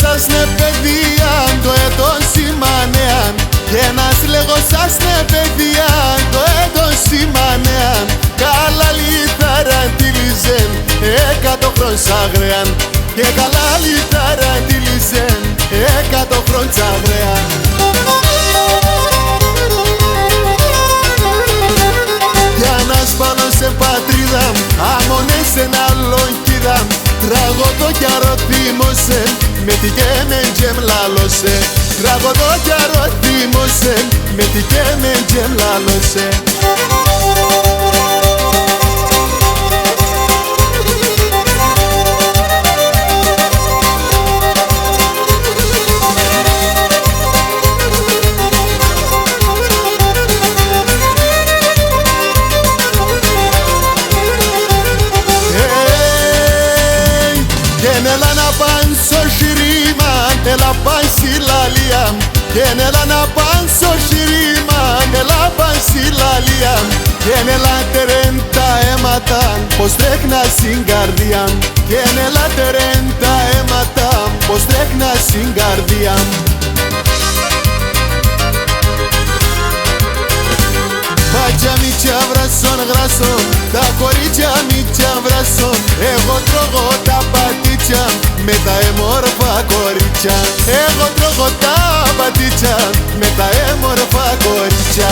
σας ναι παιδεία, το έτος σημανέαν. Και ένας λέγω σας ναι παιδεία, το έτος σημανέαν. Καλά λιθάρα τυλίζεν, 100 χρόν σαγρέαν. Και καλά λιθάρα τυλίζεν, 100 χρόν σαγρέαν. Για να σπάνω σε πατρίδα, άμονες ένα λόγκιδα. Τραγωδό κι αρωθήμωσε, με τι και με τζεμλάλωσε. Τραγωδό κι αρωθήμωσε, με τι και με τζεμλάλωσε. Έλα να παν στο σιρήμα, έλα παν στη λαλία. Και έλα να παν στο σιρήμα, έλα παν στη λαλία. Και έλα τερέν τα αίματα, πως τρέχνα στην καρδιά. Και έλα τερέν τα αίματα, πως τρέχνα στην καρδιά. Μπάτια μίτσια βράσον γράσον, τα κορίτσια μίτσια βράσον. Εγώ τρώγω τα πατήτσια με τα έμορφα κορίτσια. Εγώ τρώγω τα πατήτσια με τα έμορφα κορίτσια.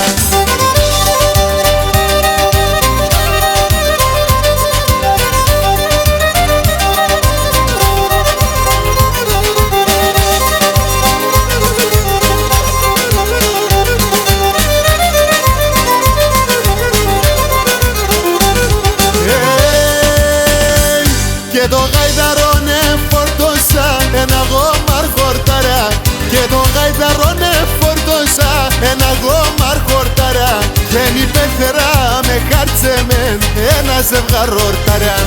Και το γαϊδαρόνε φορτώσα ένα γόμαρ χορταρά. Και το γαϊδαρόνε φορτώσα ένα γόμαρ χορταρά. Και η πέθερα με χάρτσεμεν ένα ζευγαρόρταρά.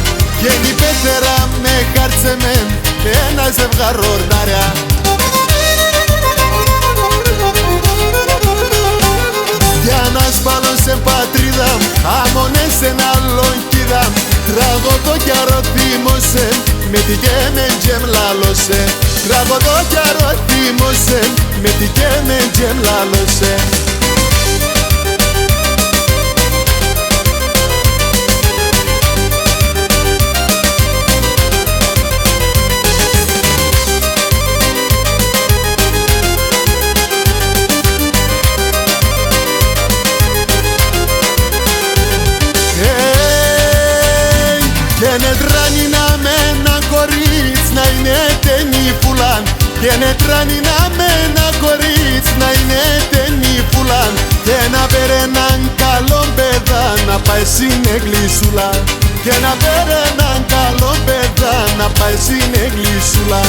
Και η πέθερα με χάρτσεμεν ένα ζευγαρόρταρά. Για να σπάνω σε πατρίδα, άμονες ένα λόγκιδα. Τραγωδό κι αρωθήμωσε, με τι και με τζεμλάλωσε. Τραγωδό κι αρωθήμωσε, με τι και με τζεμλάλωσε. Και νετράνει να με ένα κορίτσι να είναι ταινίφουλαν. Και νετράνει να με ένα κορίτσι να είναι ταινίφουλαν. Και να φέρει έναν καλό παιδά να πάει στην εκκλησούλα. Και να φέρει έναν καλό παιδά να πάει στην εκκλησούλα.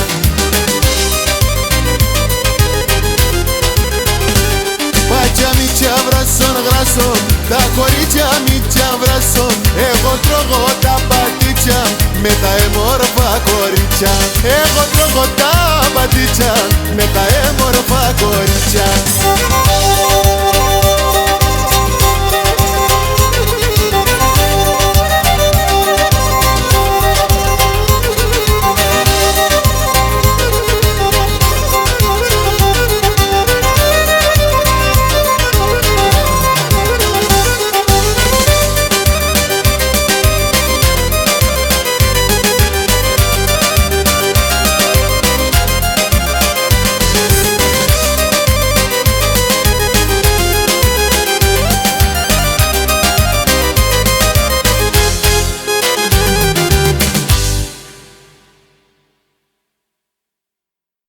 Μπάτια μίτσια βράσον γράσον, τα κορίτσια μίτσια βράσον. Εγώ τρώγω τα πατήτσια με τα έμορφα κορίτσια. Εγώ τρώγω τα πατήτσια με τα έμορφα κορίτσια.